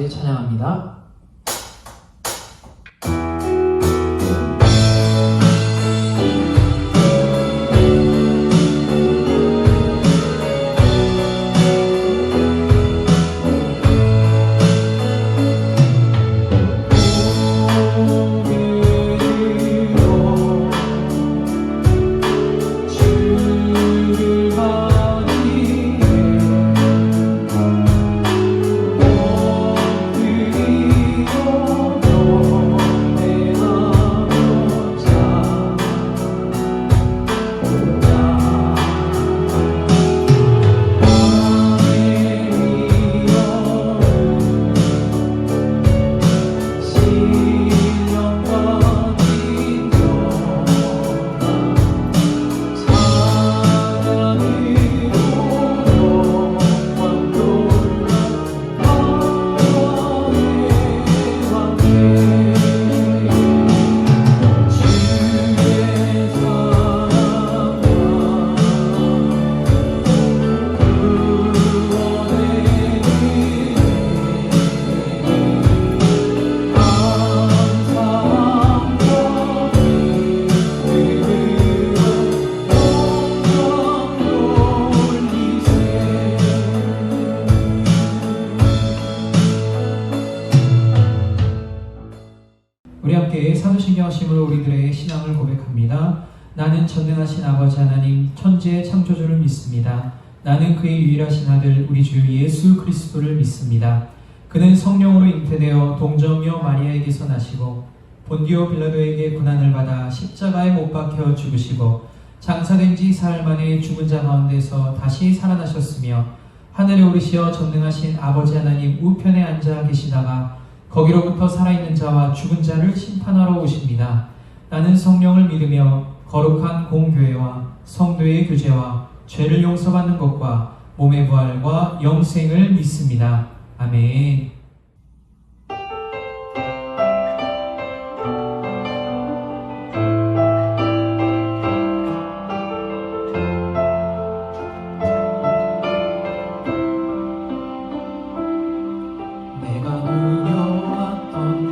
함께 찬양합니다. 우리 함께 사도신경하심으로 우리들의 신앙을 고백합니다. 나는 전능하신 아버지 하나님 천지의 창조주를 믿습니다. 나는 그의 유일하신 아들 우리 주 예수 그리스도를 믿습니다. 그는 성령으로 잉태되어 동정녀 마리아에게서 나시고 본디오 빌라도에게 고난을 받아 십자가에 못 박혀 죽으시고 장사된 지 사흘 만에 죽은 자 가운데서 다시 살아나셨으며 하늘에 오르시어 전능하신 아버지 하나님 우편에 앉아 계시다가 거기로부터 살아있는 자와 죽은 자를 심판하러 오십니다. 나는 성령을 믿으며 거룩한 공교회와 성도의 교제와 죄를 용서받는 것과 몸의 부활과 영생을 믿습니다. 아멘. 내가 걸어왔던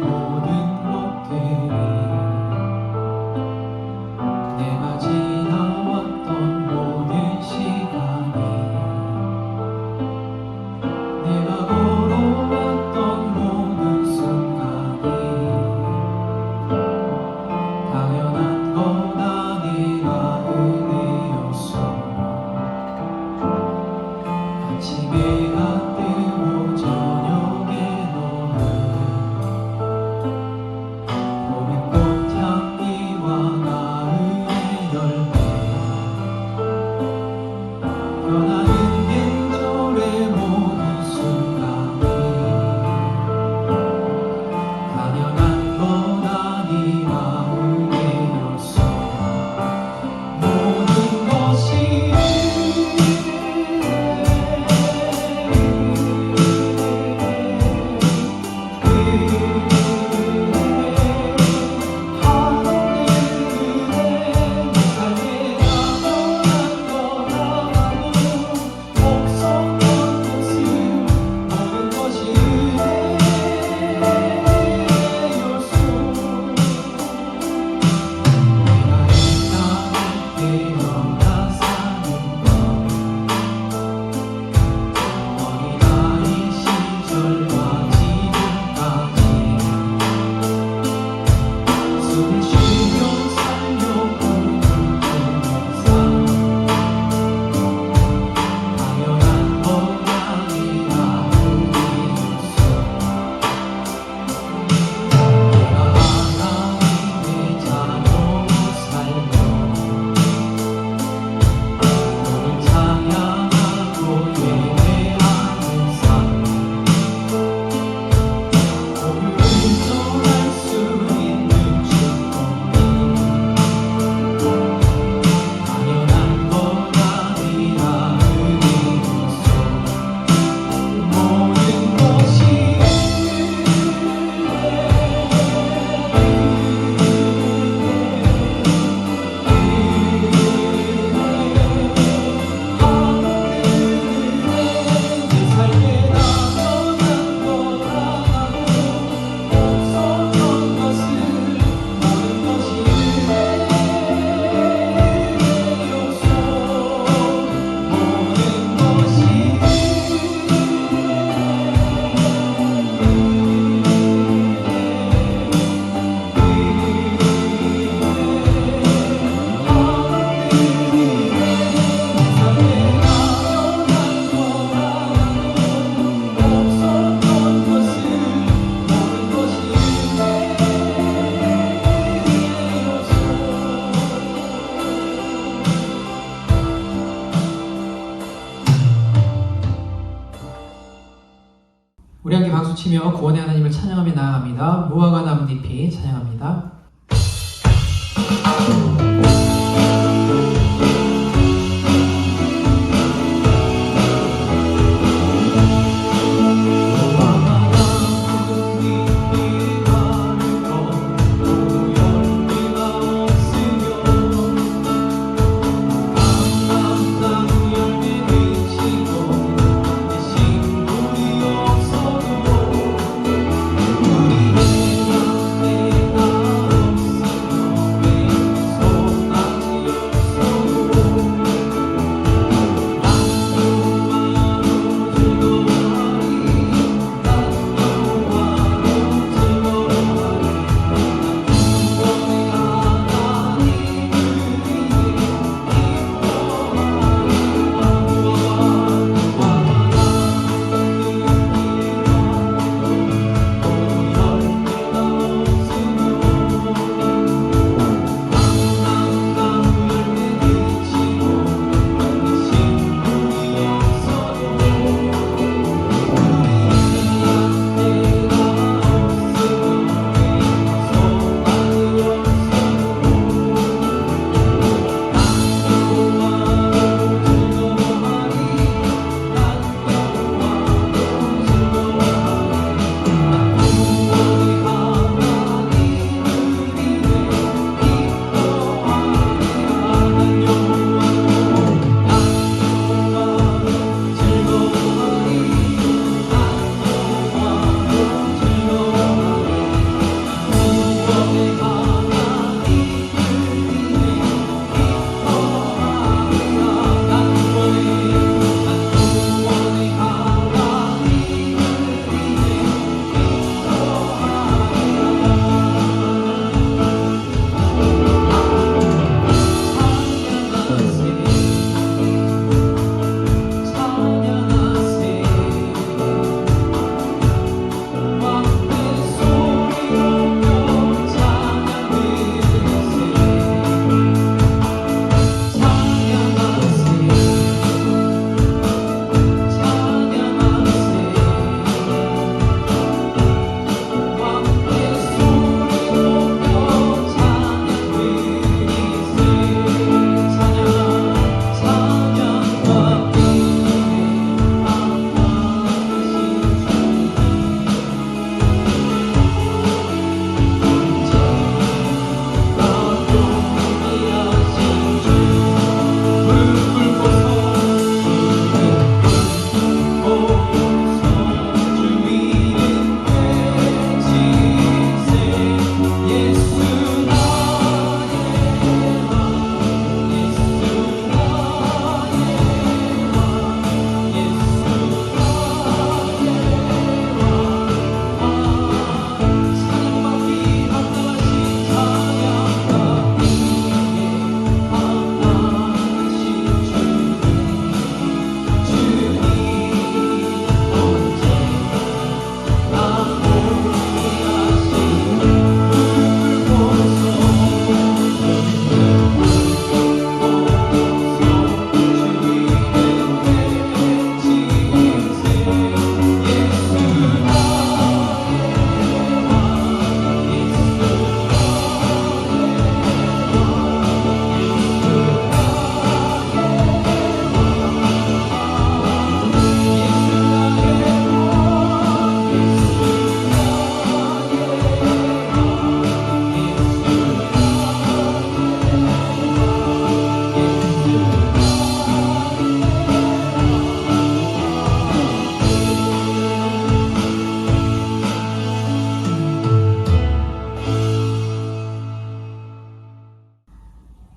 치며 구원의 하나님을 찬양하며 나아갑니다. 무화과 나뭇잎이 찬양합니다.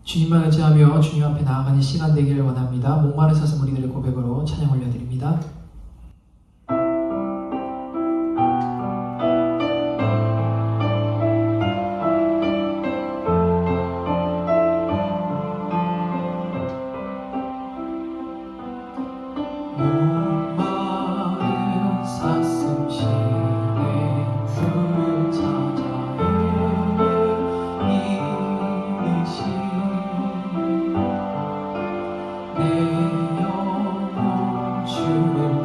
주님만 의지하며 주님 앞에 나아가는 시간 되기를 원합니다. 목마른 사슴 우리들의 고백으로 찬양 올려드립니다. 내 영혼 주를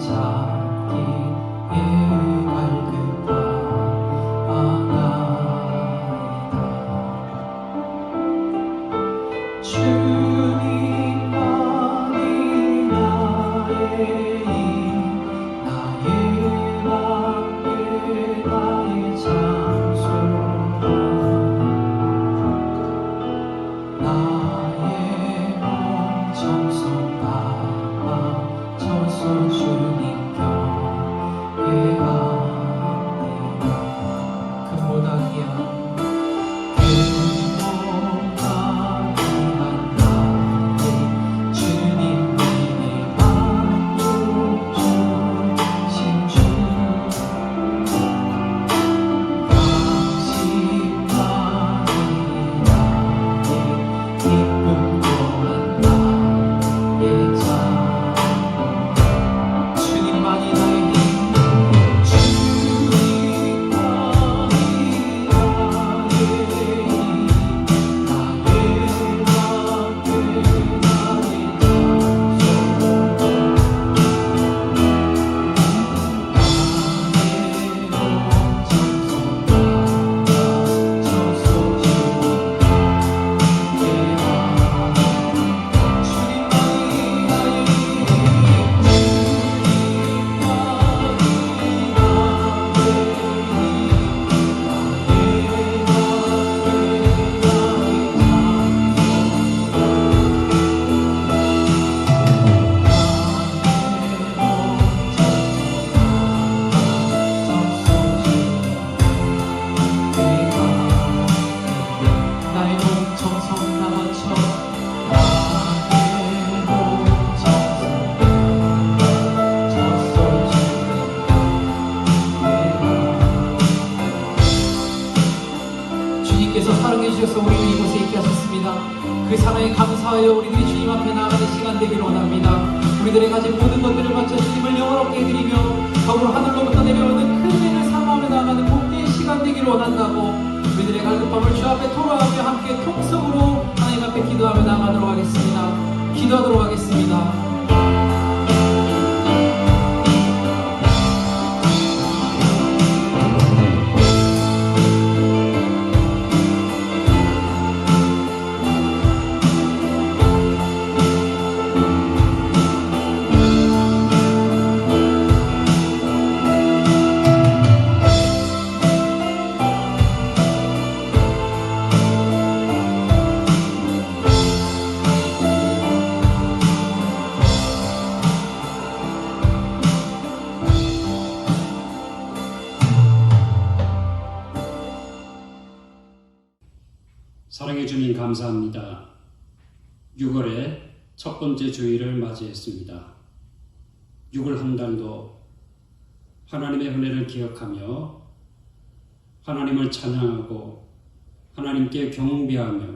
주셔서 우리를 이곳에 있게 하셨습니다. 그 사랑에 감사하여 우리들이 주님 앞에 나아가는 시간 되기를 원합니다. 우리들의 가진 모든 것들을 바쳐 주님을 영원롭게 해드리며 더불어 하늘로부터 내려오는 큰 은혜를 사모하며 나아가는 복된 시간 되기를 원한다고 우리들의 갈급함을 주 앞에 토로하며 함께 통성으로 하나님 앞에 기도하며 나아가도록 하겠습니다. 기도하도록 하겠습니다. 사랑해 주님 감사합니다. 6월의 첫 번째 주일을 맞이했습니다. 6월 한 달도 하나님의 은혜를 기억하며 하나님을 찬양하고 하나님께 경배하며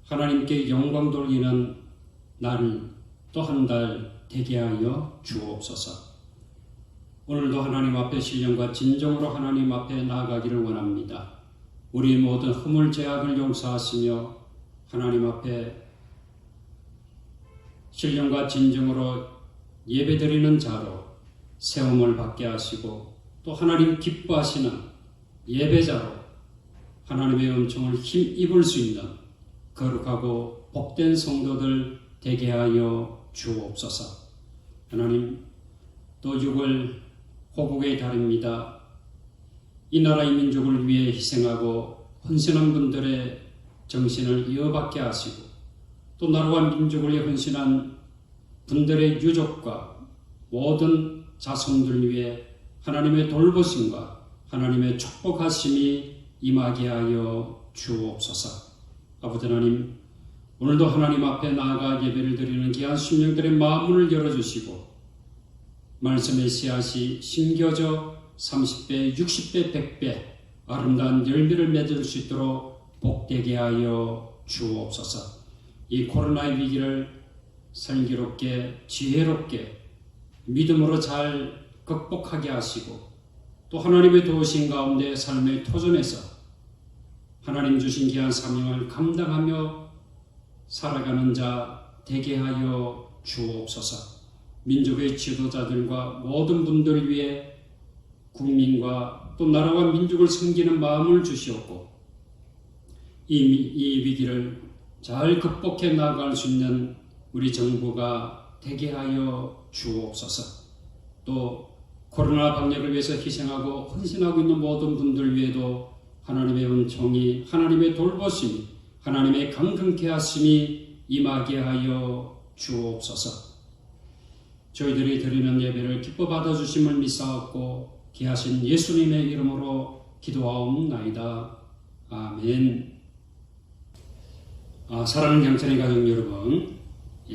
하나님께 영광 돌리는 날 또 한 달 되게 하여 주옵소서. 오늘도 하나님 앞에 신령과 진정으로 하나님 앞에 나아가기를 원합니다. 우리 모든 허물 죄악을 용서하시며 하나님 앞에 신령과 진정으로 예배드리는 자로 세움을 받게 하시고 또 하나님 기뻐하시는 예배자로 하나님의 은총을 힘입을 수 있는 거룩하고 복된 성도들 되게 하여 주옵소서. 하나님, 또 6월 호국의 달입니다. 이 나라 이 민족을 위해 희생하고 헌신한 분들의 정신을 이어받게 하시고 또 나라와 민족을 위해 헌신한 분들의 유족과 모든 자손들 위해 하나님의 돌보심과 하나님의 축복하심이 임하게 하여 주옵소서. 아버지 하나님, 오늘도 하나님 앞에 나아가 예배를 드리는 귀한 심령들의 마음을 열어주시고 말씀의 씨앗이 심겨져 30배, 60배, 100배 아름다운 열매를 맺을 수 있도록 복되게 하여 주옵소서. 이 코로나의 위기를 슬기롭게 지혜롭게 믿음으로 잘 극복하게 하시고 또 하나님의 도우신 가운데 삶의 토전에서 하나님 주신 귀한 사명을 감당하며 살아가는 자 되게 하여 주옵소서. 민족의 지도자들과 모든 분들을 위해 국민과 또 나라와 민족을 섬기는 마음을 주시옵고 이 위기를 잘 극복해 나아갈 수 있는 우리 정부가 되게 하여 주옵소서. 또 코로나 방역을 위해서 희생하고 헌신하고 있는 모든 분들 위에도 하나님의 은총이 하나님의 돌보심이 하나님의 강건케 하심이 임하게 하여 주옵소서. 저희들이 드리는 예배를 기뻐 받아주심을 믿사옵고 귀하신 예수님의 이름으로 기도하옵나이다. 아멘. 사랑하는 경천의 가족 여러분,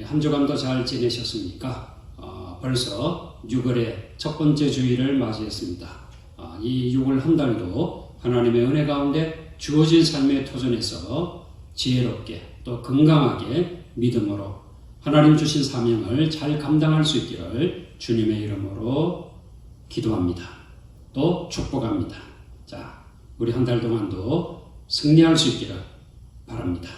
한 주간도 잘 지내셨습니까? 벌써 6월의 첫 번째 주일을 맞이했습니다. 이 6월 한 달도 하나님의 은혜 가운데 주어진 삶의 토전에서 지혜롭게 또 건강하게 믿음으로 하나님 주신 사명을 잘 감당할 수 있기를 주님의 이름으로 기도합니다. 또 축복합니다. 자, 우리 한 달 동안도 승리할 수 있기를 바랍니다.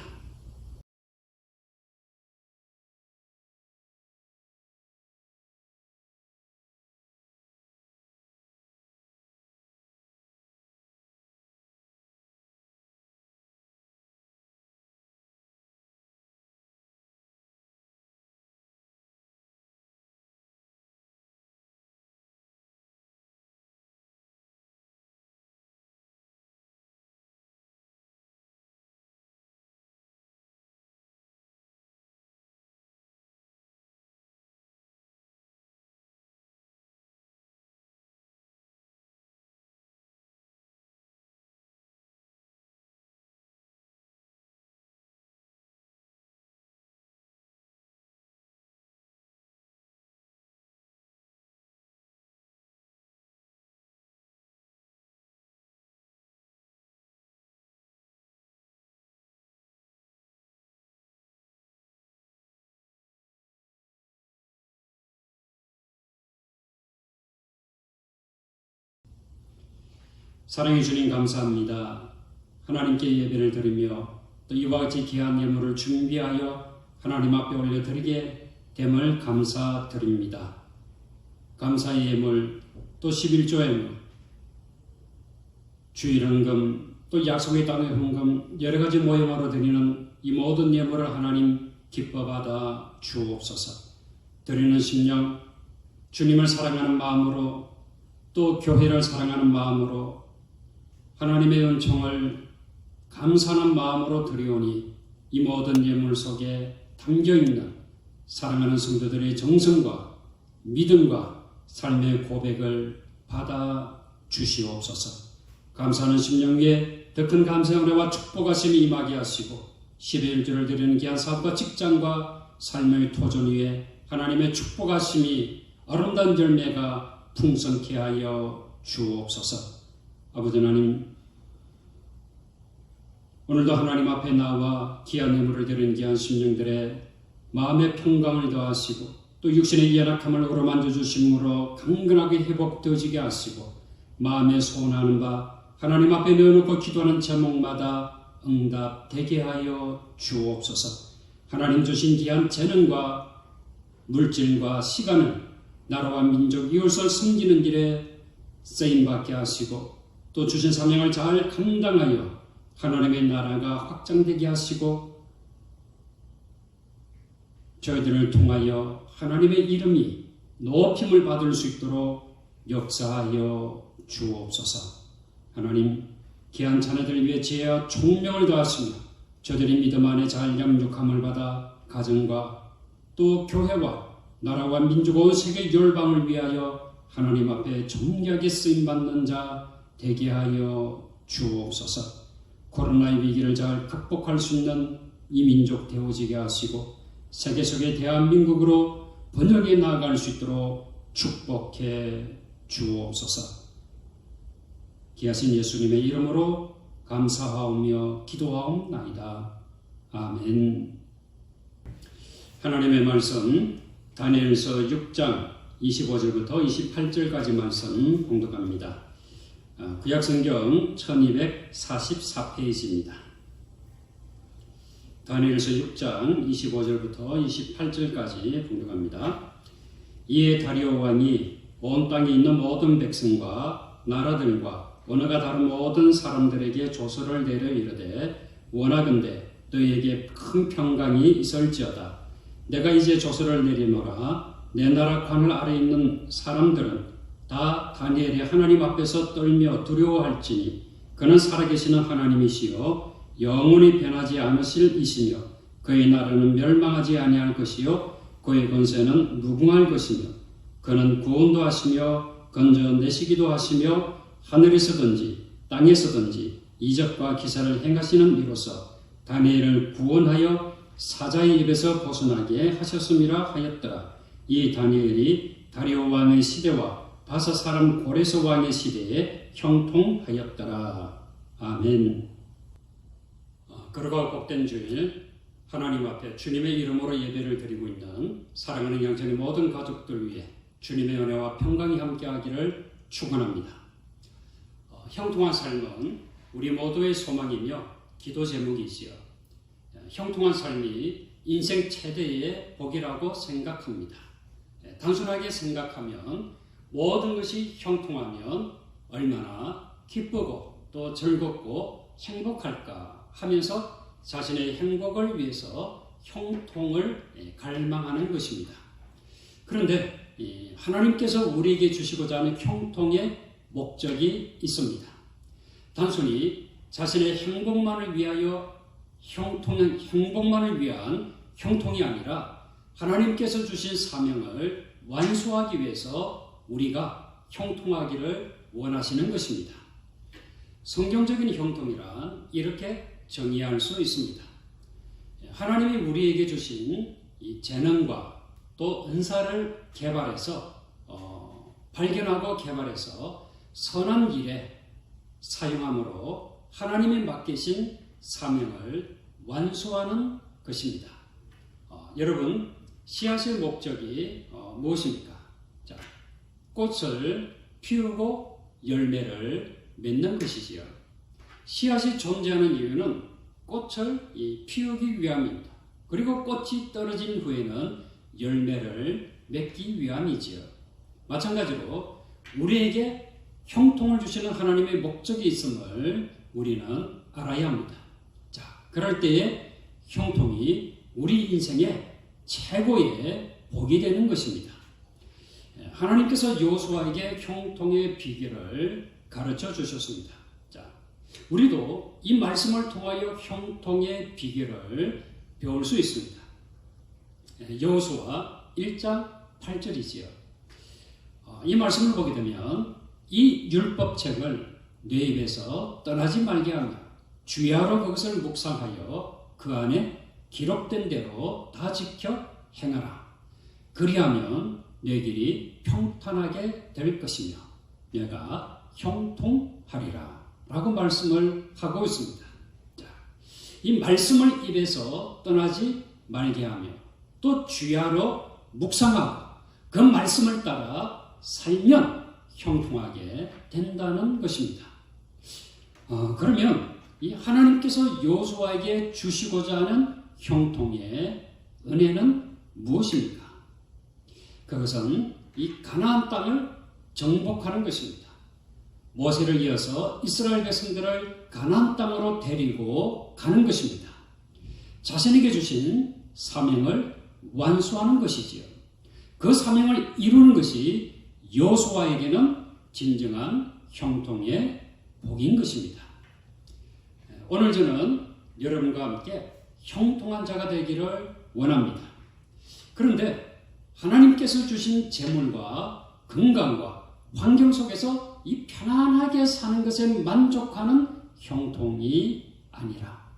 사랑해 주님 감사합니다. 하나님께 예배를 드리며 또 이와 같이 귀한 예물을 준비하여 하나님 앞에 올려드리게 됨을 감사드립니다. 감사의 예물, 또 11조 예물, 주일헌금, 또 약속의 땅의 헌금, 여러 가지 모형으로 드리는 이 모든 예물을 하나님 기뻐받아 주옵소서. 드리는 심령, 주님을 사랑하는 마음으로, 또 교회를 사랑하는 마음으로, 하나님의 은총을 감사하는 마음으로 드리오니 이 모든 예물 속에 담겨있는 사랑하는 성도들의 정성과 믿음과 삶의 고백을 받아 주시옵소서. 감사하는 심령 위에 더 큰 감사의 은혜와 축복하심이 임하게 하시고 11주를 드리는 귀한 사업과 직장과 삶의 토전 위에 하나님의 축복하심이 아름다운 열매가 풍성케 하여 주옵소서. 아버지 하나님, 오늘도 하나님 앞에 나와 귀한 예물을 드리는 귀한 심령들의 마음의 평강을 더하시고 또 육신의 연약함을 어루만져 주심으로 강건하게 회복되어지게 하시고 마음에 소원하는 바 하나님 앞에 내어놓고 기도하는 제목마다 응답되게 하여 주옵소서. 하나님 주신 귀한 재능과 물질과 시간을 나라와 민족 이웃을 섬기는 길에 쓰임받게 하시고 또 주신 사명을 잘 감당하여 하나님의 나라가 확장되게 하시고 저희들을 통하여 하나님의 이름이 높임을 받을 수 있도록 역사하여 주옵소서. 하나님, 귀한 자녀들 위해 지혜와 총명을 더하시며 저들이 믿음 안에 잘 양육함을 받아 가정과 또 교회와 나라와 민족과 세계 열방을 위하여 하나님 앞에 정결하게 쓰임받는 자 되게 하여 주옵소서. 코로나의 위기를 잘 극복할 수 있는 이 민족 되어지게 하시고 세계 속의 대한민국으로 번영해 나아갈 수 있도록 축복해 주옵소서. 귀하신 예수님의 이름으로 감사하오며 기도하옵나이다. 아멘. 하나님의 말씀 다니엘서 6장 25절부터 28절까지 말씀 공독합니다. 구약성경 1244페이지입니다. 다니엘서 6장 25절부터 28절까지 공독합니다. 이에 다리오 왕이 온 땅에 있는 모든 백성과 나라들과 언어가 다른 모든 사람들에게 조서를 내려 이르되 원하건대 너희에게 큰 평강이 있을지어다. 내가 이제 조서를 내리노라. 내 나라 관을 아래 있는 사람들은 다 다니엘의 하나님 앞에서 떨며 두려워할지니 그는 살아계시는 하나님이시요 영원히 변하지 않으실 이시며 그의 나라는 멸망하지 아니할 것이요 그의 권세는 무궁할 것이며 그는 구원도 하시며 건져내시기도 하시며 하늘에서든지 땅에서든지 이적과 기사를 행하시는 이로써 다니엘을 구원하여 사자의 입에서 벗어나게 하셨음이라 하였더라. 이 다니엘이 다리오 왕의 시대와 바사 사람 고레스 왕의 시대에 형통하였더라. 아멘. 거룩하고 복된 주일 하나님 앞에 주님의 이름으로 예배를 드리고 있는 사랑하는 양천의 모든 가족들 위해 주님의 은혜와 평강이 함께하기를 축원합니다. 형통한 삶은 우리 모두의 소망이며 기도 제목이지요. 형통한 삶이 인생 최대의 복이라고 생각합니다. 단순하게 생각하면 모든 것이 형통하면 얼마나 기쁘고 또 즐겁고 행복할까 하면서 자신의 행복을 위해서 형통을 갈망하는 것입니다. 그런데 하나님께서 우리에게 주시고자 하는 형통의 목적이 있습니다. 단순히 자신의 행복만을 위하여 행복만을 위한 형통이 아니라 하나님께서 주신 사명을 완수하기 위해서 우리가 형통하기를 원하시는 것입니다. 성경적인 형통이란 이렇게 정의할 수 있습니다. 하나님이 우리에게 주신 이 재능과 또 은사를 발견하고 개발해서 선한 일에 사용함으로 하나님이 맡기신 사명을 완수하는 것입니다. 여러분, 씨앗의 목적이 무엇입니까? 자, 꽃을 피우고 열매를 맺는 것이지요. 씨앗이 존재하는 이유는 꽃을 피우기 위함입니다. 그리고 꽃이 떨어진 후에는 열매를 맺기 위함이지요. 마찬가지로 우리에게 형통을 주시는 하나님의 목적이 있음을 우리는 알아야 합니다. 자, 그럴 때에 형통이 우리 인생의 최고의 복이 되는 것입니다. 하나님께서 여호수아에게 형통의 비결을 가르쳐 주셨습니다. 자, 우리도 이 말씀을 통하여 형통의 비결을 배울 수 있습니다. 여호수아 1장 8절이지요. 이 말씀을 보게 되면 이 율법책을 내 입에서 떠나지 말게 하며 주야로 그것을 묵상하여 그 안에 기록된 대로 다 지켜 행하라. 그리하면 내 길이 평탄하게 될 것이며 내가 형통하리라 라고 말씀을 하고 있습니다. 자, 이 말씀을 입에서 떠나지 말게 하며 또 주야로 묵상하고 그 말씀을 따라 살면 형통하게 된다는 것입니다. 그러면 이 하나님께서 여호수아에게 주시고자 하는 형통의 은혜는 무엇입니까? 그것은 이 가나안 땅을 정복하는 것입니다. 모세를 이어서 이스라엘 백성들을 가나안 땅으로 데리고 가는 것입니다. 자신에게 주신 사명을 완수하는 것이지요. 그 사명을 이루는 것이 여호수아에게는 진정한 형통의 복인 것입니다. 오늘 저는 여러분과 함께 형통한 자가 되기를 원합니다. 그런데 하나님께서 주신 재물과 건강과 환경 속에서 이 편안하게 사는 것에 만족하는 형통이 아니라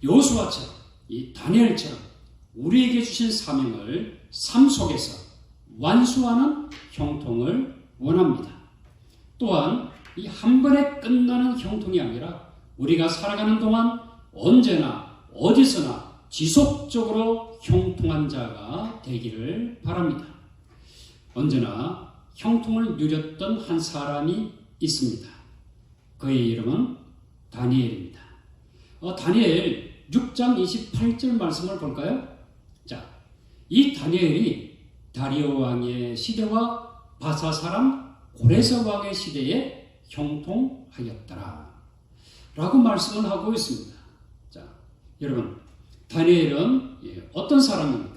여호수아처럼 이 다니엘처럼 우리에게 주신 사명을 삶 속에서 완수하는 형통을 원합니다. 또한 이 한 번에 끝나는 형통이 아니라 우리가 살아가는 동안 언제나 어디서나 지속적으로 형통한 자가 되기를 바랍니다. 언제나 형통을 누렸던 한 사람이 있습니다. 그의 이름은 다니엘입니다. 다니엘 6장 28절 말씀을 볼까요? 자, 이 다니엘이 다리오 왕의 시대와 바사 사람 고레스 왕의 시대에 형통하였더라 라고 말씀을 하고 있습니다. 자, 여러분, 다니엘은 어떤 사람입니까?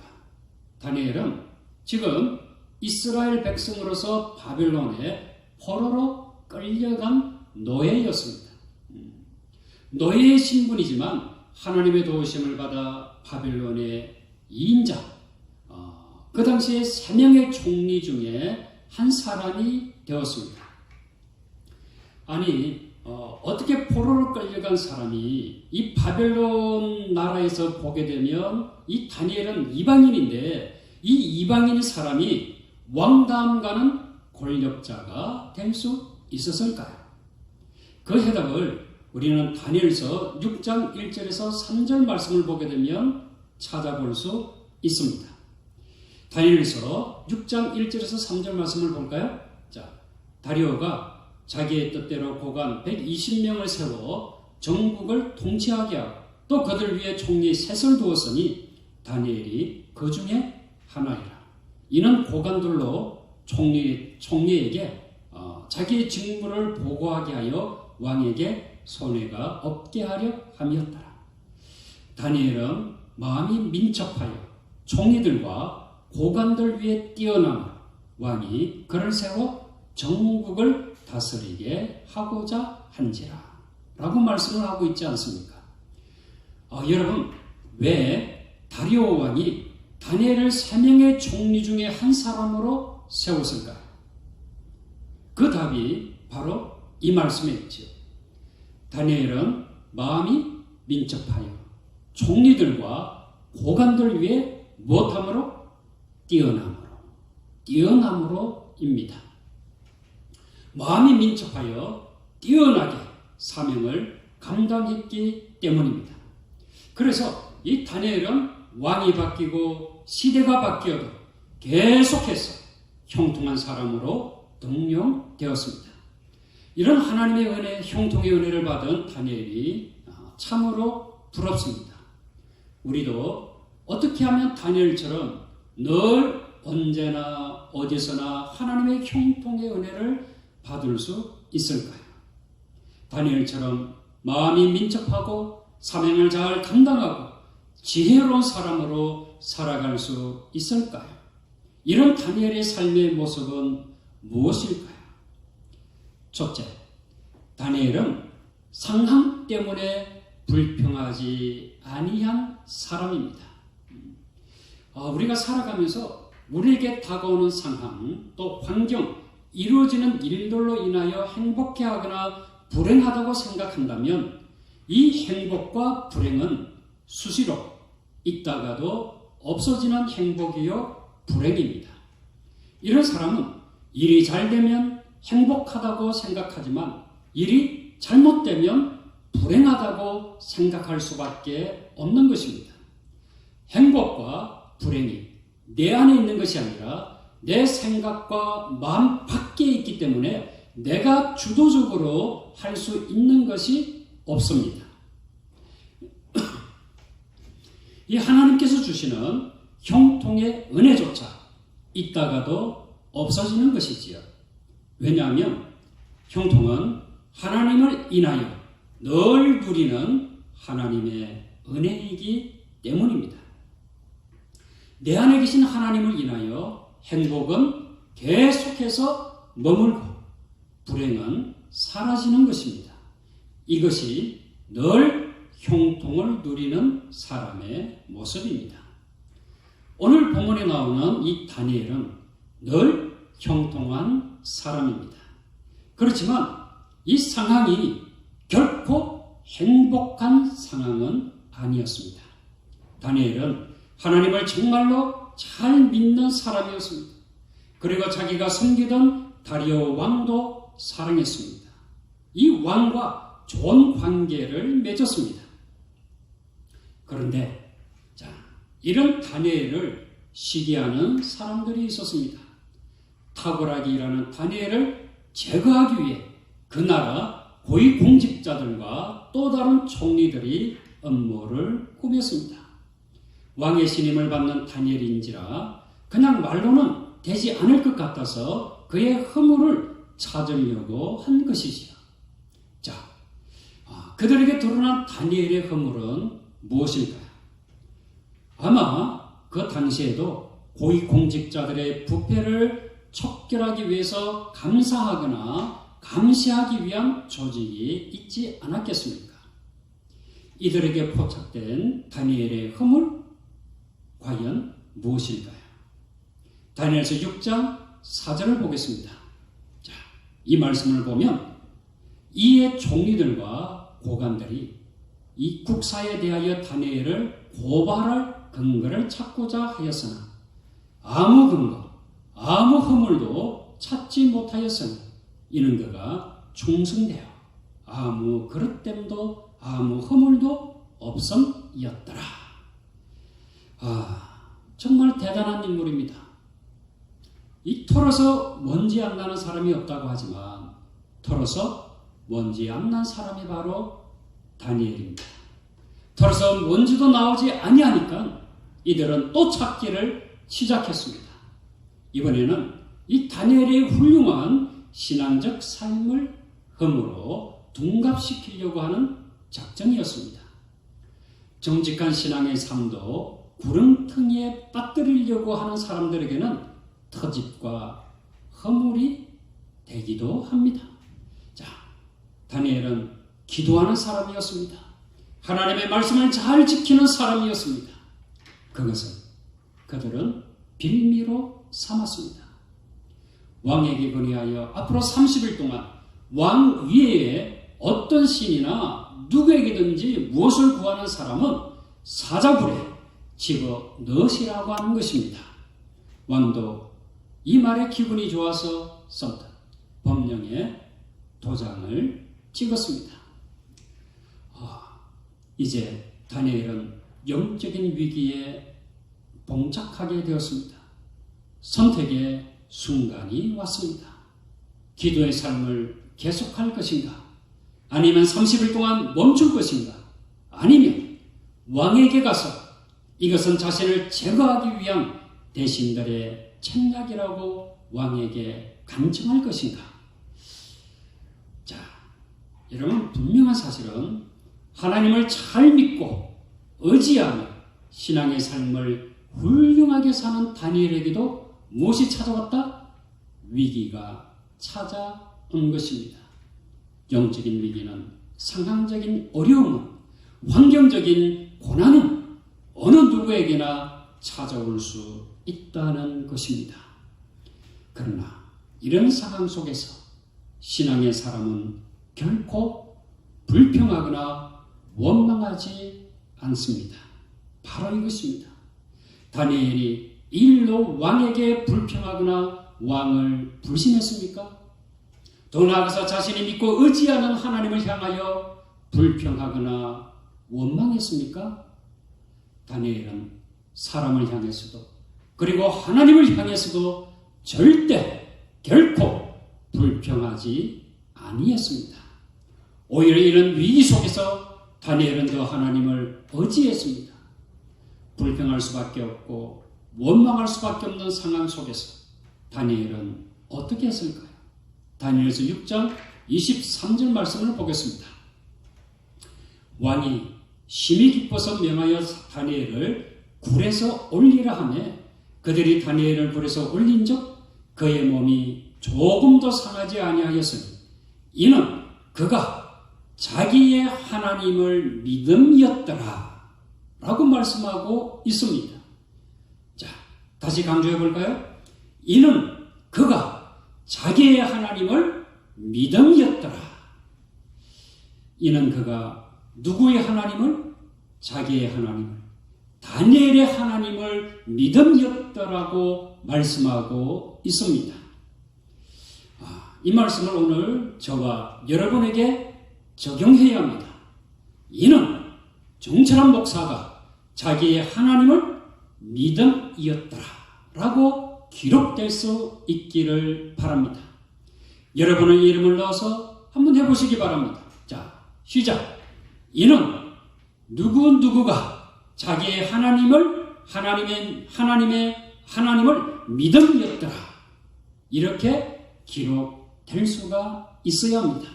다니엘은 지금 이스라엘 백성으로서 바벨론에 포로로 끌려간 노예였습니다. 노예의 신분이지만 하나님의 도우심을 받아 바벨론의 2인자, 그 당시에 3명의 총리 중에 한 사람이 되었습니다. 아니, 어떻게 포로로 끌려간 사람이 이 바벨론 나라에서 보게 되면 이 다니엘은 이방인인데 이 이방인 사람이 왕다음 가는 권력자가 될 수 있었을까요? 그 해답을 우리는 다니엘서 6장 1절에서 3절 말씀을 보게 되면 찾아볼 수 있습니다. 다니엘서 6장 1절에서 3절 말씀을 볼까요? 자, 다리오가 자기의 뜻대로 고관 120명을 세워 전국을 통치하게 하고 또 그들 위에 총리 셋을 두었으니 다니엘이 그 중에 하나이라. 이는 고관들로 총리에게 자기의 직무를 보고하게 하여 왕에게 손해가 없게 하려 함이었더라. 다니엘은 마음이 민첩하여 총리들과 고관들 위에 뛰어나며 왕이 그를 세워 전국을 다스리게 하고자 한지라 라고 말씀을 하고 있지 않습니까? 여러분, 왜 다리오 왕이 다니엘을 3명의 총리 중에 한 사람으로 세웠을까요? 그 답이 바로 이 말씀에 있지요. 다니엘은 마음이 민첩하여 총리들과 고관들 위해 무엇함으로? 뛰어남으로입니다. 마음이 민첩하여 뛰어나게 사명을 감당했기 때문입니다. 그래서 이 다니엘은 왕이 바뀌고 시대가 바뀌어도 계속해서 형통한 사람으로 등용되었습니다. 이런 하나님의 은혜, 형통의 은혜를 받은 다니엘이 참으로 부럽습니다. 우리도 어떻게 하면 다니엘처럼 늘 언제나 어디서나 하나님의 형통의 은혜를 받을 수 있을까요? 다니엘처럼 마음이 민첩하고 사명을 잘 감당하고 지혜로운 사람으로 살아갈 수 있을까요? 이런 다니엘의 삶의 모습은 무엇일까요? 첫째, 다니엘은 상황 때문에 불평하지 아니한 사람입니다. 우리가 살아가면서 우리에게 다가오는 상황, 또 환경, 이루어지는 일들로 인하여 행복해하거나 불행하다고 생각한다면 이 행복과 불행은 수시로 있다가도 없어지는 행복이요 불행입니다. 이런 사람은 일이 잘 되면 행복하다고 생각하지만 일이 잘못되면 불행하다고 생각할 수밖에 없는 것입니다. 행복과 불행이 내 안에 있는 것이 아니라 내 생각과 마음 밖에 있기 때문에 내가 주도적으로 할 수 있는 것이 없습니다. 이 하나님께서 주시는 형통의 은혜조차 있다가도 없어지는 것이지요. 왜냐하면 형통은 하나님을 인하여 늘 누리는 하나님의 은혜이기 때문입니다. 내 안에 계신 하나님을 인하여 행복은 계속해서 머물고 불행은 사라지는 것입니다. 이것이 늘 형통을 누리는 사람의 모습입니다. 오늘 본문에 나오는 이 다니엘은 늘 형통한 사람입니다. 그렇지만 이 상황이 결코 행복한 상황은 아니었습니다. 다니엘은 하나님을 정말로 잘 믿는 사람이었습니다. 그리고 자기가 섬기던 다리오 왕도 사랑했습니다. 이 왕과 좋은 관계를 맺었습니다. 그런데 이런 다니엘을 시기하는 사람들이 있었습니다. 탁월하기라는 다니엘을 제거하기 위해 그 나라 고위공직자들과 또 다른 총리들이 음모를 꾸몄습니다. 왕의 신임을 받는 다니엘인지라 그냥 말로는 되지 않을 것 같아서 그의 허물을 찾으려고 한 것이지요. 그들에게 드러난 다니엘의 허물은 무엇일까요? 아마 그 당시에도 고위공직자들의 부패를 척결하기 위해서 감사하거나 감시하기 위한 조직이 있지 않았겠습니까? 이들에게 포착된 다니엘의 허물 과연 무엇일까요? 다니엘서 6장 4절을 보겠습니다. 이 말씀을 보면 이에 총리들과 고관들이 이 국사에 대하여 다니엘을 고발할 근거를 찾고자 하였으나 아무 근거, 아무 허물도 찾지 못하였으니 이는 그가 충성되어 아무 그릇됨도 아무 허물도 없음이었더라. 정말 대단한 인물입니다. 이 털어서 먼지 안 나는 사람이 없다고 하지만 털어서 먼지 안 난 사람이 바로 다니엘입니다. 털어서 먼지도 나오지 아니하니까 이들은 또 찾기를 시작했습니다. 이번에는 이 다니엘의 훌륭한 신앙적 삶을 흠으로 둔갑시키려고 하는 작전이었습니다. 정직한 신앙의 삶도 구렁텅이에 빠뜨리려고 하는 사람들에게는 터집과 허물이 되기도 합니다. 다니엘은 기도하는 사람이었습니다. 하나님의 말씀을 잘 지키는 사람이었습니다. 그것은 그들은 빌미로 삼았습니다. 왕에게 건의하여 앞으로 30일 동안 왕 위에 어떤 신이나 누구에게든지 무엇을 구하는 사람은 사자굴에 집어 넣으시라고 하는 것입니다. 왕도 이 말에 기분이 좋아서 썼던 법령에 도장을 찍었습니다. 이제 다니엘은 영적인 위기에 봉착하게 되었습니다. 선택의 순간이 왔습니다. 기도의 삶을 계속할 것인가? 아니면 30일 동안 멈출 것인가? 아니면 왕에게 가서 이것은 자신을 제거하기 위한 대신들의 책략이라고 왕에게 간청할 것인가? 자, 여러분, 분명한 사실은 하나님을 잘 믿고 의지하며 신앙의 삶을 훌륭하게 사는 다니엘에게도 무엇이 찾아왔다? 위기가 찾아온 것입니다. 영적인 위기는, 상황적인 어려움은, 환경적인 고난은 어느 누구에게나 찾아올 수 있다는 것입니다. 그러나 이런 상황 속에서 신앙의 사람은 결코 불평하거나 원망하지 않습니다. 바로 이것입니다. 다니엘이 일로 왕에게 불평하거나 왕을 불신했습니까? 더 나아가서 자신이 믿고 의지하는 하나님을 향하여 불평하거나 원망했습니까? 다니엘은 사람을 향해서도 그리고 하나님을 향해서도 절대 결코 불평하지 아니했습니다. 오히려 이런 위기 속에서 다니엘은 더 하나님을 의지했습니다. 불평할 수밖에 없고 원망할 수밖에 없는 상황 속에서 다니엘은 어떻게 했을까요? 다니엘서 6장 23절 말씀을 보겠습니다. 왕이 심히 기뻐서 명하여 다니엘을 굴에서 올리라 하며 그들이 다니엘을 굴에서 올린즉 그의 몸이 조금도 상하지 아니하였으니 이는 그가 자기의 하나님을 믿음이었더라 라고 말씀하고 있습니다. 자, 다시 강조해 볼까요? 이는 그가 자기의 하나님을 믿음이었더라. 이는 그가 누구의 하나님을? 자기의 하나님을, 다니엘의 하나님을 믿음이었더라고 말씀하고 있습니다. 이 말씀을 오늘 저와 여러분에게 적용해야 합니다. 이는 정철한 목사가 자기의 하나님을 믿음이었더라 라고 기록될 수 있기를 바랍니다. 여러분의 이름을 넣어서 한번 해보시기 바랍니다. 자, 시작. 이는 누구가 자기의 하나님을 믿음이었더라 이렇게 기록될 수가 있어야 합니다.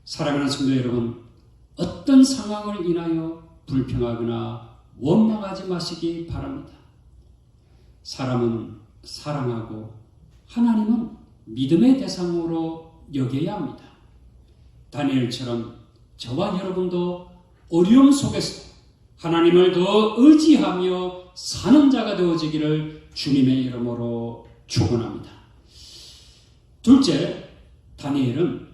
사랑하는 성도 여러분, 어떤 상황을 인하여 불평하거나 원망하지 마시기 바랍니다. 사람은 사랑하고 하나님은 믿음의 대상으로 여겨야 합니다. 다니엘처럼 저와 여러분도 어려움 속에서 하나님을 더 의지하며 사는 자가 되어지기를 주님의 이름으로 축원합니다. 둘째, 다니엘은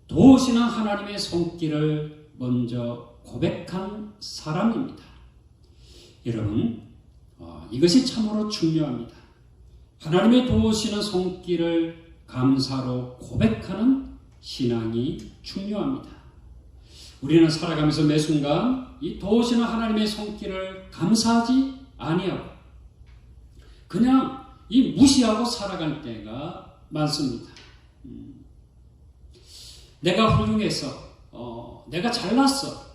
도우시는 하나님의 손길을 먼저 고백한 사람입니다. 여러분, 이것이 참으로 중요합니다. 하나님의 도우시는 손길을 감사로 고백하는 신앙이 중요합니다. 우리는 살아가면서 매 순간 이 도우시는 하나님의 손길을 감사하지 아니하고 그냥 이 무시하고 살아갈 때가 많습니다. 내가 훌륭해서, 내가 잘났어,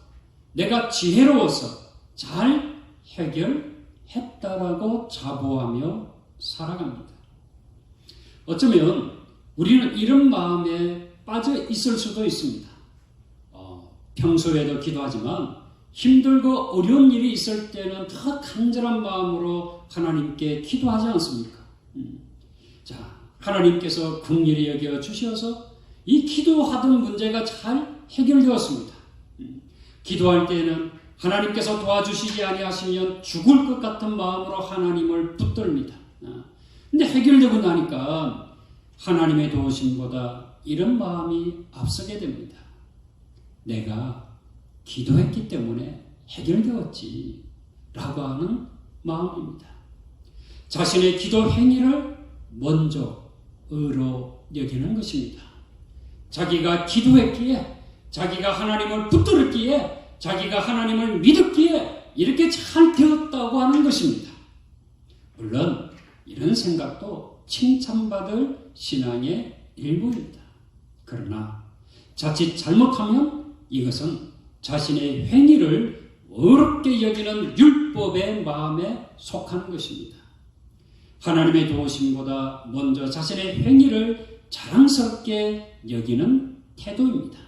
내가 지혜로워서 잘 해결했다라고 자부하며 살아갑니다. 어쩌면 우리는 이런 마음에 빠져 있을 수도 있습니다. 평소에도 기도하지만 힘들고 어려운 일이 있을 때는 더 간절한 마음으로 하나님께 기도하지 않습니까? 자, 하나님께서 긍휼히 여겨 주셔서 이 기도하던 문제가 잘 해결되었습니다. 기도할 때는 하나님께서 도와주시지 아니하시면 죽을 것 같은 마음으로 하나님을 붙듭니다. 근데 해결되고 나니까 하나님의 도우심보다 이런 마음이 앞서게 됩니다. 내가 기도했기 때문에 해결되었지 라고 하는 마음입니다. 자신의 기도 행위를 먼저 의로 여기는 것입니다. 자기가 기도했기에, 자기가 하나님을 붙들었기에, 자기가 하나님을 믿었기에 이렇게 잘 되었다고 하는 것입니다. 물론 이런 생각도 칭찬받을 신앙의 일부입니다. 그러나 자칫 잘못하면 이것은 자신의 행위를 어렵게 여기는 율법의 마음에 속하는 것입니다. 하나님의 도우심보다 먼저 자신의 행위를 자랑스럽게 여기는 태도입니다.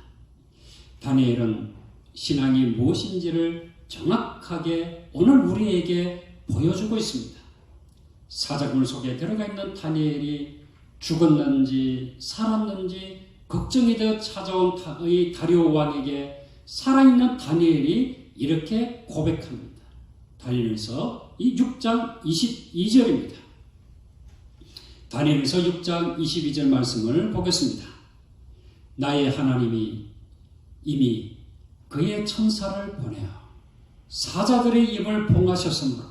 다니엘은 신앙이 무엇인지를 정확하게 오늘 우리에게 보여주고 있습니다. 사자굴 속에 들어가 있는 다니엘이 죽었는지 살았는지 걱정이 되어 찾아온 다리오 왕에게 살아있는 다니엘이 이렇게 고백합니다. 다니엘서 6장 22절입니다. 다니엘서 6장 22절 말씀을 보겠습니다. 나의 하나님이 이미 그의 천사를 보내어 사자들의 입을 봉하셨으므로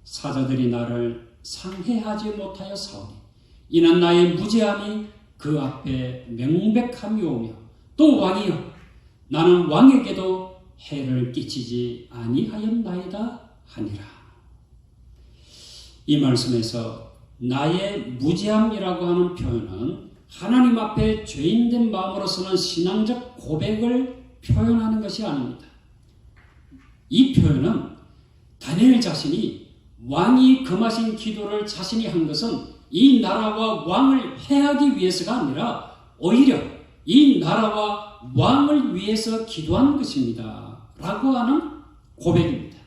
사자들이 나를 상해하지 못하여 싸우니 이는 나의 무죄함이 그 앞에 명백함이 오며 또 왕이여 나는 왕에게도 해를 끼치지 아니하였나이다 하니라. 이 말씀에서 나의 무죄함이라고 하는 표현은 하나님 앞에 죄인된 마음으로서는 신앙적 고백을 표현하는 것이 아닙니다. 이 표현은 다니엘 자신이 왕이 금하신 기도를 자신이 한 것은 이 나라와 왕을 해하기 위해서가 아니라 오히려 이 나라와 왕을 위해서 기도한 것입니다. 라고 하는 고백입니다.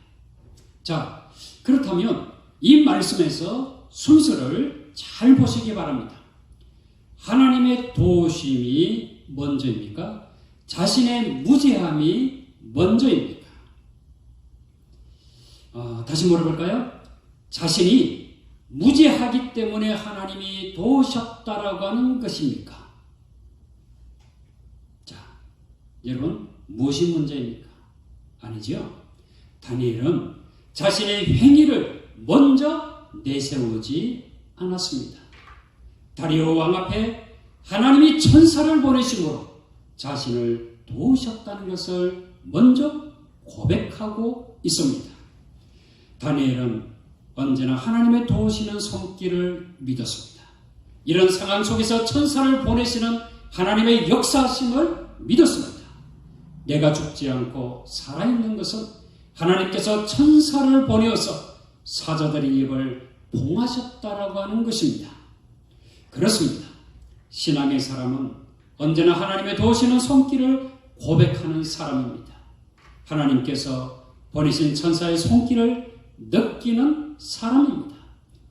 자, 그렇다면 이 말씀에서 순서를 잘 보시기 바랍니다. 하나님의 도우심이 먼저입니까? 자신의 무죄함이 먼저입니까? 다시 물어볼까요? 자신이 무죄하기 때문에 하나님이 도우셨다라고 하는 것입니까? 자, 여러분 무엇이 문제입니까? 아니죠. 다니엘은 자신의 행위를 먼저 내세우지 않았습니다. 다리오 왕 앞에 하나님이 천사를 보내심으로 자신을 도우셨다는 것을 먼저 고백하고 있습니다. 다니엘은 언제나 하나님의 도우시는 손길을 믿었습니다. 이런 상황 속에서 천사를 보내시는 하나님의 역사하심을 믿었습니다. 내가 죽지 않고 살아있는 것은 하나님께서 천사를 보내어서 사자들의 입을 봉하셨다라고 하는 것입니다. 그렇습니다. 신앙의 사람은 언제나 하나님의 도우시는 손길을 고백하는 사람입니다. 하나님께서 보내신 천사의 손길을 느끼는 사람입니다.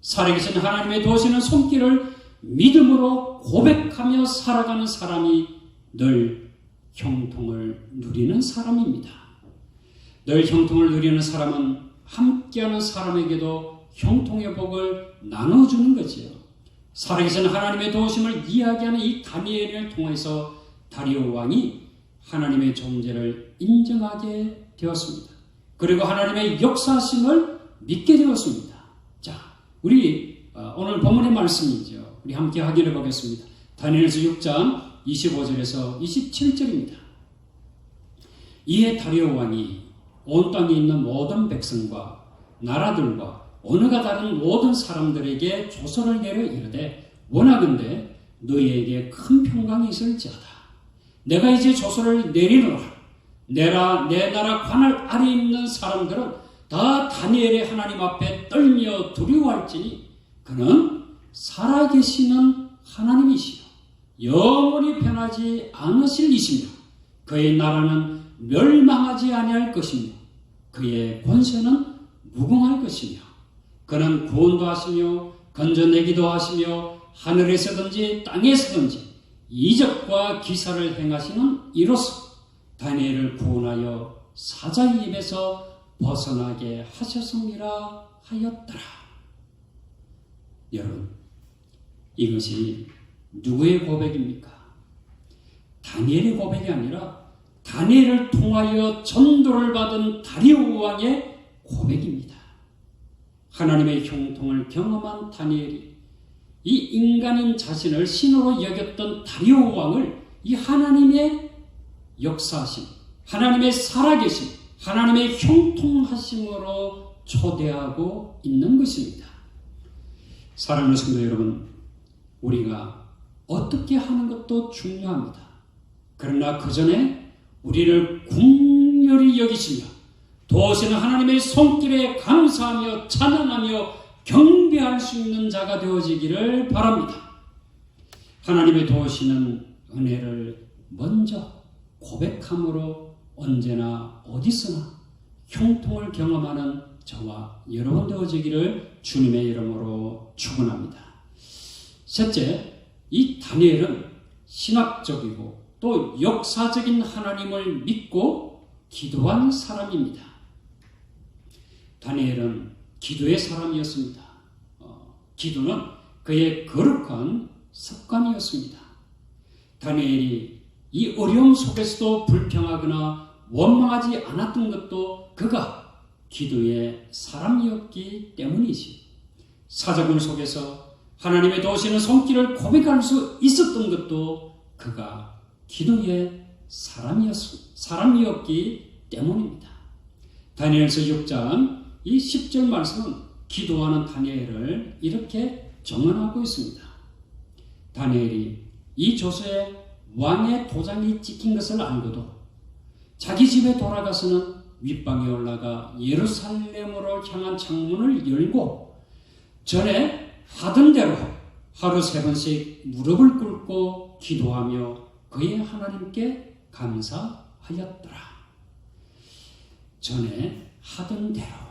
살아계신 하나님의 도우시는 손길을 믿음으로 고백하며 살아가는 사람이 늘 형통을 누리는 사람입니다. 늘 형통을 누리는 사람은 함께하는 사람에게도 형통의 복을 나눠주는 거지요. 살아계신 하나님의 도우심을 이야기하는 이 다니엘을 통해서 다리오 왕이 하나님의 존재를 인정하게 되었습니다. 그리고 하나님의 역사심을 믿게 되었습니다. 자, 우리 오늘 본문의 말씀이죠. 우리 함께 확인해 보겠습니다. 다니엘서 6장 25절에서 27절입니다. 이에 다리오 왕이 온 땅에 있는 모든 백성과 나라들과 언어가 다른 모든 사람들에게 조서를 내려 이르되 원하건대 너희에게 큰 평강이 있을지어다. 내가 이제 조서를 내리노라. 내 나라 관할 아래 있는 사람들은 다 다니엘의 하나님 앞에 떨며 두려워할지니 그는 살아계시는 하나님이시요 영원히 변하지 않으실 이시며 그의 나라는 멸망하지 아니할 것이며 그의 권세는 무궁할 것이며 그는 구원도 하시며 건져내기도 하시며 하늘에서든지 땅에서든지 이적과 기사를 행하시는 이로써 다니엘을 구원하여 사자의 입에서 벗어나게 하셨음이라 하였더라. 여러분, 이것이 누구의 고백입니까? 다니엘의 고백이 아니라 다니엘을 통하여 전도를 받은 다리오 왕의 고백입니다. 하나님의 형통을 경험한 다니엘이 이 인간인 자신을 신으로 여겼던 다리오 왕을 이 하나님의 역사하심, 하나님의 살아계심, 하나님의 형통하심으로 초대하고 있는 것입니다. 사랑하는 성도 여러분, 우리가 어떻게 하는 것도 중요합니다. 그러나 그 전에 우리를 국률이 여기시며 도우시는 하나님의 손길에 감사하며 찬양하며 경배할 수 있는 자가 되어지기를 바랍니다. 하나님의 도우시는 은혜를 먼저 고백함으로 언제나 어디서나 형통을 경험하는 저와 여러분 되어지기를 주님의 이름으로 축원합니다. 셋째, 이 다니엘은 신학적이고 또 역사적인 하나님을 믿고 기도한 사람입니다. 다니엘은 기도의 사람이었습니다. 기도는 그의 거룩한 습관이었습니다. 다니엘이 이 어려움 속에서도 불평하거나 원망하지 않았던 것도 그가 기도의 사람이었기 때문이지. 사자굴 속에서 하나님의 도우시는 손길을 고백할 수 있었던 것도 그가 기도의 사람이었기 때문입니다. 다니엘서 6장 이 10절 말씀은 기도하는 다니엘을 이렇게 정언하고 있습니다. 다니엘이 이 조서에 왕의 도장이 찍힌 것을 알고도 자기 집에 돌아가서는 윗방에 올라가 예루살렘으로 향한 창문을 열고 전에 하던 대로 하루 3번씩 무릎을 꿇고 기도하며 그의 하나님께 감사하였더라. 전에 하던 대로.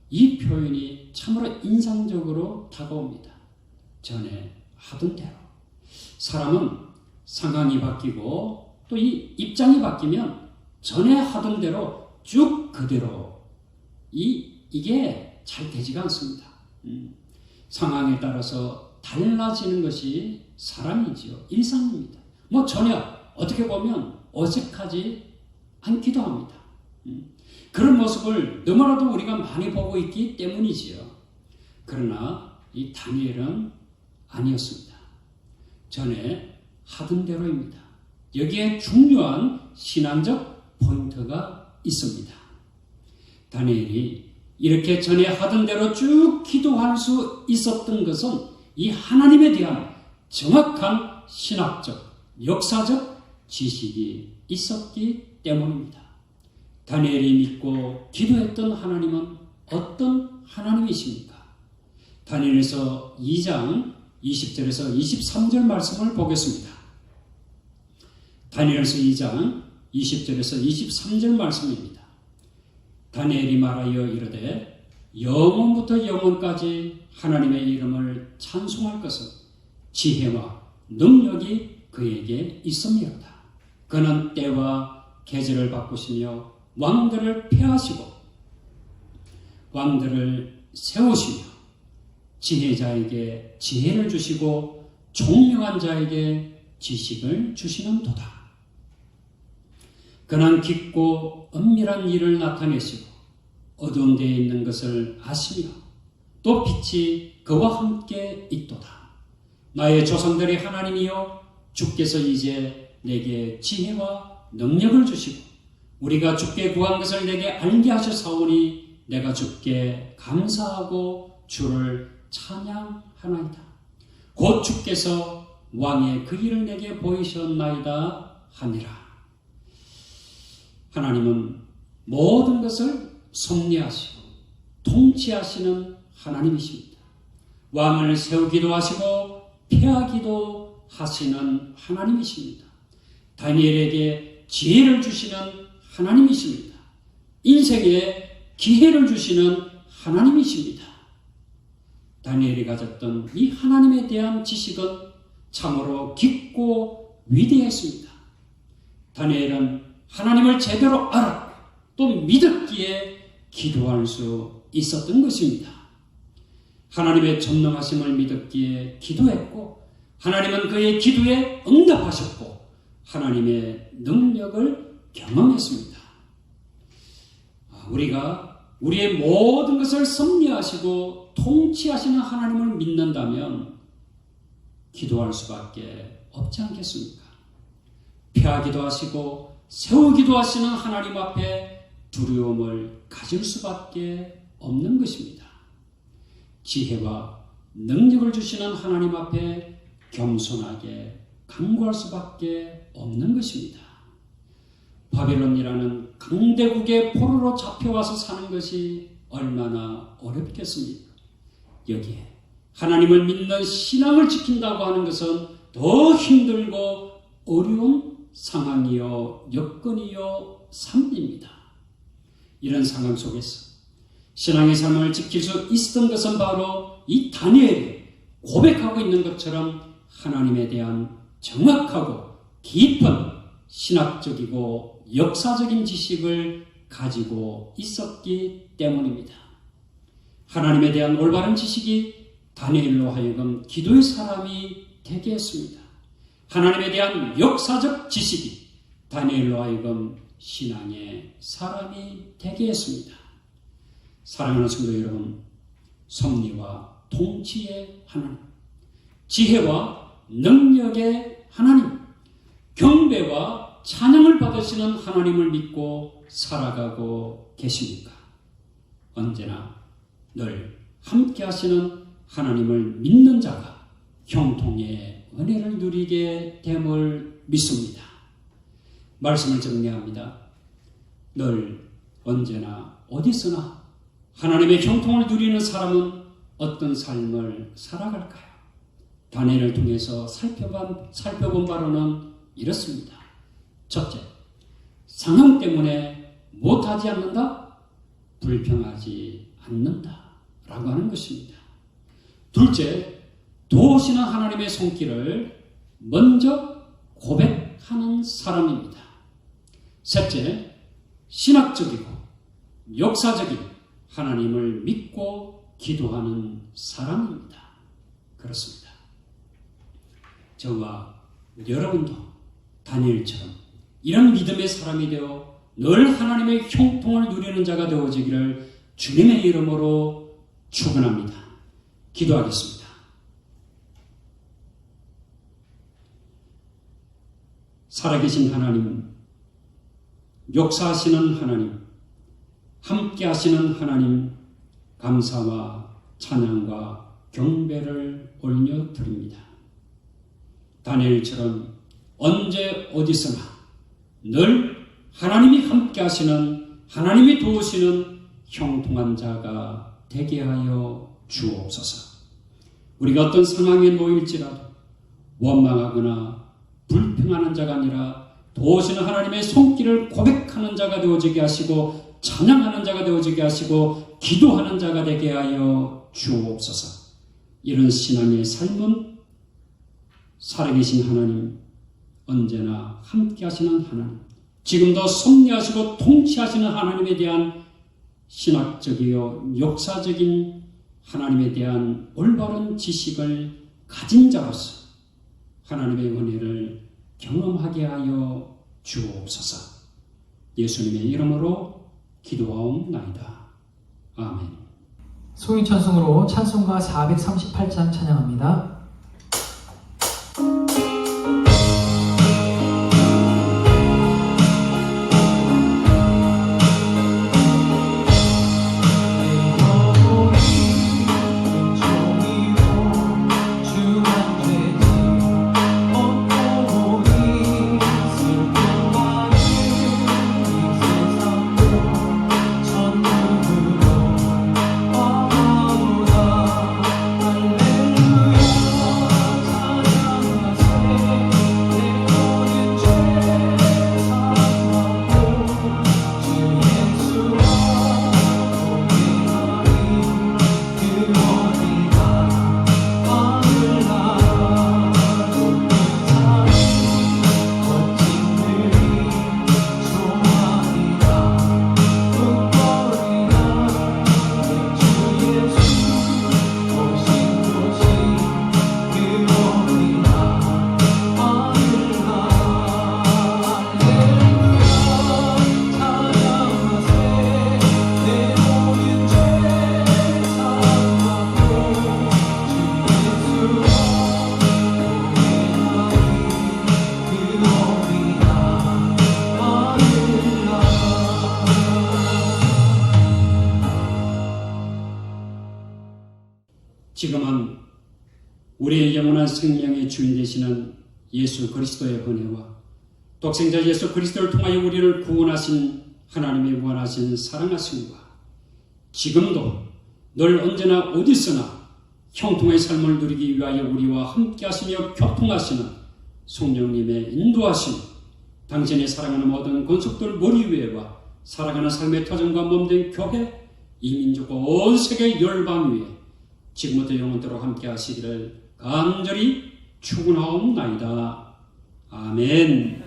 이 표현이 참으로 인상적으로 다가옵니다. 전에 하던 대로. 사람은 상황이 바뀌고 또 이 입장이 바뀌면 전에 하던 대로 쭉 그대로 이게 잘 되지가 않습니다. 상황에 따라서 달라지는 것이 사람이지요. 일상입니다. 전혀 어떻게 보면 어색하지 않기도 합니다. 그런 모습을 너무나도 우리가 많이 보고 있기 때문이지요. 그러나 이 다니엘은 아니었습니다. 전에 하던 대로입니다. 여기에 중요한 신앙적 포인트가 있습니다. 다니엘이 이렇게 전에 하던 대로 쭉 기도할 수 있었던 것은 이 하나님에 대한 정확한 신학적, 역사적 지식이 있었기 때문입니다. 다니엘이 믿고 기도했던 하나님은 어떤 하나님이십니까? 다니엘서 2장 20절에서 23절 말씀을 보겠습니다. 다니엘서 2장 20절에서 23절 말씀입니다. 다니엘이 말하여 이르되 영원부터 영원까지 하나님의 이름을 찬송할 것은 지혜와 능력이 그에게 있음이로다. 그는 때와 계절을 바꾸시며 왕들을 폐하시고 왕들을 세우시며 지혜자에게 지혜를 주시고 총명한 자에게 지식을 주시는도다. 그는 깊고 은밀한 일을 나타내시고 어두운 데에 있는 것을 아시며 또 빛이 그와 함께 있도다. 나의 조상들의 하나님이여 주께서 이제 내게 지혜와 능력을 주시고 우리가 주께 구한 것을 내게 알게 하셨사오니 내가 주께 감사하고 주를 찬양하나이다. 곧 주께서 왕의 그 일을 내게 보이셨나이다 하니라. 하나님은 모든 것을 섭리하시고 통치하시는 하나님이십니다. 왕을 세우기도 하시고 폐하기도 하시는 하나님이십니다. 다니엘에게 지혜를 주시는 하나님이십니다. 인생에 기회를 주시는 하나님이십니다. 다니엘이 가졌던 이 하나님에 대한 지식은 참으로 깊고 위대했습니다. 다니엘은 하나님을 제대로 알았고 또 믿었기에 기도할 수 있었던 것입니다. 하나님의 전능하심을 믿었기에 기도했고 하나님은 그의 기도에 응답하셨고 하나님의 능력을 경험했습니다. 우리가 우리의 모든 것을 섭리하시고 통치하시는 하나님을 믿는다면 기도할 수밖에 없지 않겠습니까? 폐하기도 하시고 세우기도 하시는 하나님 앞에 두려움을 가질 수밖에 없는 것입니다. 지혜와 능력을 주시는 하나님 앞에 겸손하게 간구할 수밖에 없는 것입니다. 바벨론이라는 강대국의 포로로 잡혀와서 사는 것이 얼마나 어렵겠습니까? 여기에 하나님을 믿는 신앙을 지킨다고 하는 것은 더 힘들고 어려운 상황이요, 여건이요, 삶입니다. 이런 상황 속에서 신앙의 삶을 지킬 수 있었던 것은 바로 이 다니엘이 고백하고 있는 것처럼 하나님에 대한 정확하고 깊은 신학적이고 역사적인 지식을 가지고 있었기 때문입니다. 하나님에 대한 올바른 지식이 다니엘로 하여금 기도의 사람이 되게 했습니다. 하나님에 대한 역사적 지식이 다니엘로 하여금 신앙의 사람이 되게 했습니다. 사랑하는 성도 여러분, 섭리와 통치의 하나님, 지혜와 능력의 하나님, 경배와 찬양을 받으시는 하나님을 믿고 살아가고 계십니까? 언제나 늘 함께 하시는 하나님을 믿는 자가 형통의 은혜를 누리게 됨을 믿습니다. 말씀을 정리합니다. 늘 언제나 어디서나 하나님의 형통을 누리는 사람은 어떤 삶을 살아갈까요? 다니엘을 통해서 살펴본 바로는 이렇습니다. 첫째, 상황 때문에 못하지 않는다? 불평하지 않는다 라고 하는 것입니다. 둘째, 도우시는 하나님의 손길을 먼저 고백하는 사람입니다. 셋째, 신학적이고 역사적인 하나님을 믿고 기도하는 사람입니다. 그렇습니다. 저와 여러분도 다니엘처럼 이런 믿음의 사람이 되어 늘 하나님의 형통을 누리는 자가 되어지기를 주님의 이름으로 축원합니다. 기도하겠습니다. 살아계신 하나님, 역사하시는 하나님, 함께 하시는 하나님, 감사와 찬양과 경배를 올려드립니다. 다니엘처럼 언제 어디서나 늘 하나님이 함께 하시는, 하나님이 도우시는 형통한 자가 되게 하여 주옵소서. 우리가 어떤 상황에 놓일지라도 원망하거나 불평하는 자가 아니라 도우시는 하나님의 손길을 고백하는 자가 되어지게 하시고 찬양하는 자가 되어지게 하시고 기도하는 자가 되게 하여 주옵소서. 이런 신앙의 삶은 살아계신 하나님, 언제나 함께 하시는 하나님, 지금도 섭리하시고 통치하시는 하나님에 대한 신학적이요 역사적인 하나님에 대한 올바른 지식을 가진 자로서 하나님의 은혜를 경험하게 하여 주옵소서. 예수님의 이름으로 기도하옵나이다. 아멘. 소위 찬송으로 찬송가 438장 찬양합니다. 우리의 영원한 생명의 주인 되시는 예수 그리스도의 은혜와 독생자 예수 그리스도를 통하여 우리를 구원하신 하나님의 무한하신 사랑하심과 지금도 늘 언제나 어디서나 형통의 삶을 누리기 위하여 우리와 함께 하시며 교통하시는 성령님의 인도하심, 당신의 사랑하는 모든 권속들 머리 위에와 살아가는 삶의 터전과 몸된 교회, 이민족과 온 세계 열방 위에 지금부터 영원토록 함께 하시기를 간절히 축원하옵나이다. 아멘.